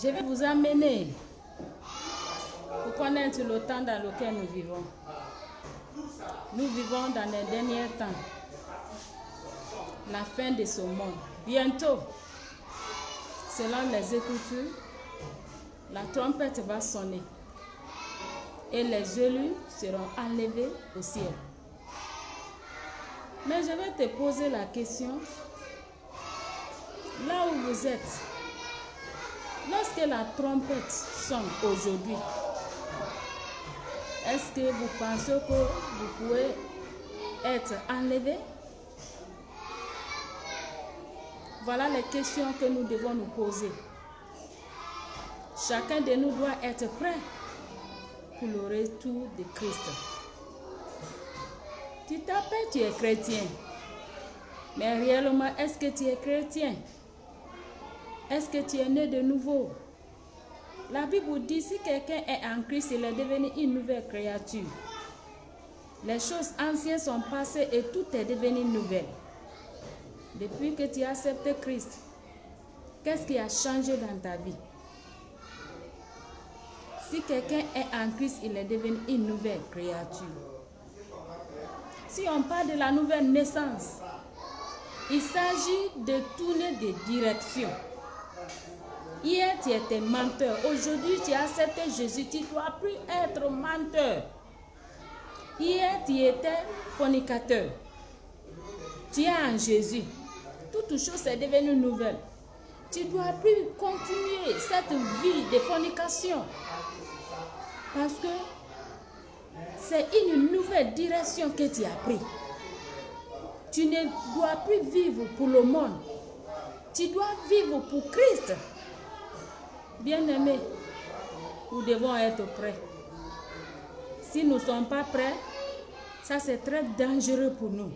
Je vais vous amener pour connaître le temps dans lequel nous vivons. Nous vivons dans les derniers temps. La fin de ce monde. Bientôt, selon les Écritures, la trompette va sonner et les élus seront enlevés au ciel. Mais je vais te poser la question, là où vous êtes, lorsque la trompette sonne aujourd'hui, est-ce que vous pensez que vous pouvez être enlevé? Voilà les questions que nous devons nous poser. Chacun de nous doit être prêt pour le retour de Christ. Tu t'appelles, tu es chrétien. Mais réellement, est-ce que tu es chrétien? Est-ce que tu es né de nouveau? La Bible dit, si quelqu'un est en Christ, il est devenu une nouvelle créature. Les choses anciennes sont passées et tout est devenu nouvelle. Depuis que tu as accepté Christ, qu'est-ce qui a changé dans ta vie? Si quelqu'un est en Christ, il est devenu une nouvelle créature. Si on parle de la nouvelle naissance, il s'agit de tourner de direction. Hier, tu étais menteur. Aujourd'hui, tu as accepté Jésus. Tu ne dois plus être menteur. Hier, tu étais fornicateur. Tu es en Jésus. Toute chose est devenue nouvelle. Tu ne dois plus continuer cette vie de fornication. Parce que c'est une nouvelle direction que tu as prise. Tu ne dois plus vivre pour le monde. Tu dois vivre pour Christ. Bien-aimés, nous devons être prêts. Si nous ne sommes pas prêts, ça c'est très dangereux pour nous.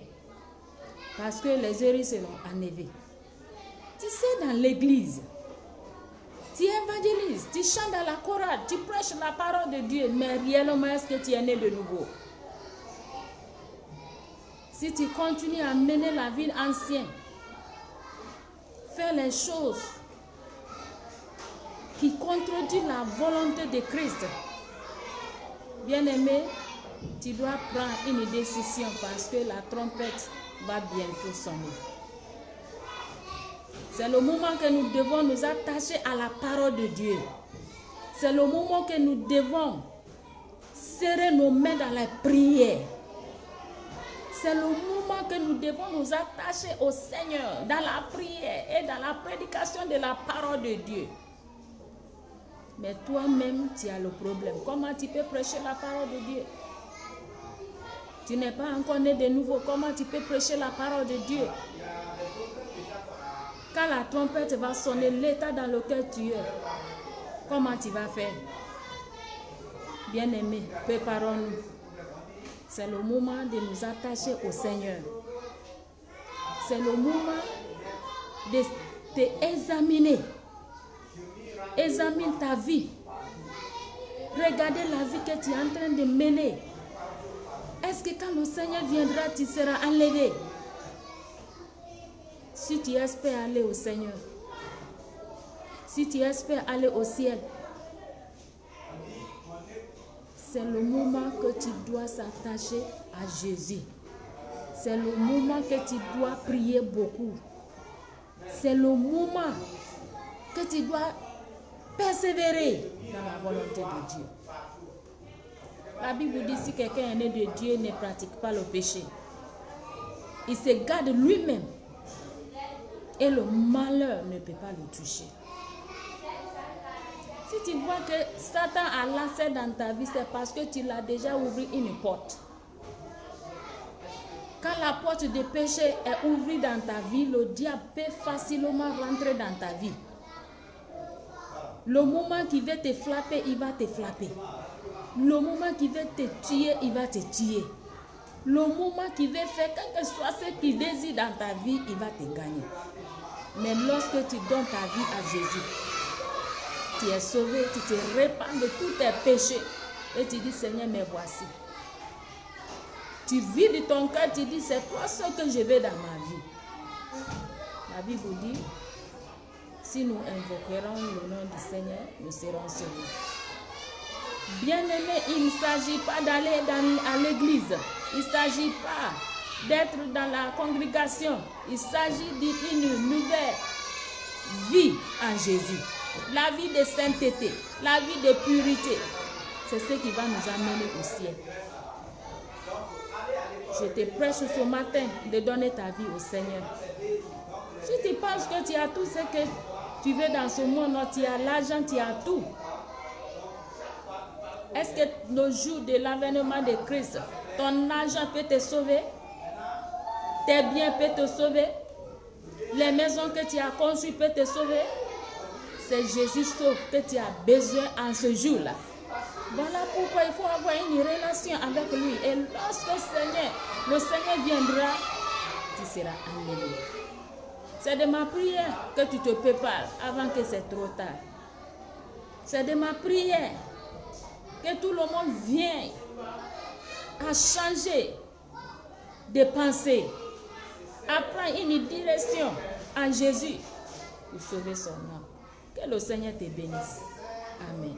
Parce que les héros seront enlevés. Tu sais, dans l'église, tu évangélises, tu chantes dans la chorale, tu prêches la parole de Dieu, mais réellement, est-ce que tu es né de nouveau? Si tu continues à mener la vie ancienne, faire les choses qui contredisent la volonté de Christ, bien-aimé, tu dois prendre une décision parce que la trompette va bientôt sonner. C'est le moment que nous devons nous attacher à la parole de Dieu. C'est le moment que nous devons serrer nos mains dans la prière. C'est le moment que nous devons nous attacher au Seigneur dans la prière et dans la prédication de la parole de Dieu. Mais toi-même, tu as le problème. Comment tu peux prêcher la parole de Dieu? Tu n'es pas encore né de nouveau. Comment tu peux prêcher la parole de Dieu? Quand la trompette va sonner, l'état dans lequel tu es, comment tu vas faire? Bien-aimés, préparons-nous. C'est le moment de nous attacher au Seigneur. C'est le moment de t'examiner. Examine ta vie. Regardez la vie que tu es en train de mener. Est-ce que quand le Seigneur viendra, tu seras enlevé? Si tu espères aller au Seigneur, si tu espères aller au ciel, c'est le moment que tu dois s'attacher à Jésus. C'est le moment que tu dois prier beaucoup. C'est le moment que tu dois persévérer dans la volonté de Dieu. La Bible dit, si quelqu'un est né de Dieu, ne pratique pas le péché. Il se garde lui-même. Et le malheur ne peut pas le toucher. Si tu vois que Satan a lancé dans ta vie, c'est parce que tu l'as déjà ouvert une porte. Quand la porte de péché est ouverte dans ta vie, le diable peut facilement rentrer dans ta vie. Le moment qu'il veut te frapper, il va te frapper. Le moment qu'il veut te tuer, il va te tuer. Le moment qu'il veut faire quelque chose ce qu'il désire dans ta vie, il va te gagner. Mais lorsque tu donnes ta vie à Jésus, tu es sauvé, tu te répands de tous tes péchés et tu dis, Seigneur, me voici. Tu vis de ton cœur, tu dis, c'est toi ce que je veux dans ma vie. La Bible dit, Si nous invoquerons le nom du Seigneur, nous serons sauvés. Bien-aimés, il ne s'agit pas d'aller à l'église. Il ne s'agit pas d'être dans la congrégation. Il s'agit d'une nouvelle vie en Jésus. La vie de sainteté, la vie de purité. C'est ce qui va nous amener au ciel. Je te prêche ce matin de donner ta vie au Seigneur. Si tu penses que tu as tout ce que tu veux dans ce monde, tu as l'argent, tu as tout. Est-ce que le jour de l'avènement de Christ, ton argent peut te sauver? Tes biens peuvent te sauver? Les maisons que tu as conçues peuvent te sauver? C'est Jésus sauve que tu as besoin en ce jour-là. Voilà pourquoi il faut avoir une relation avec lui. Et lorsque le Seigneur viendra, tu seras enlevé. C'est de ma prière que tu te prépares avant que c'est trop tard. C'est de ma prière que tout le monde vienne à changer de pensée, à prendre une direction en Jésus pour sauver son âme. Que le Seigneur te bénisse. Amen.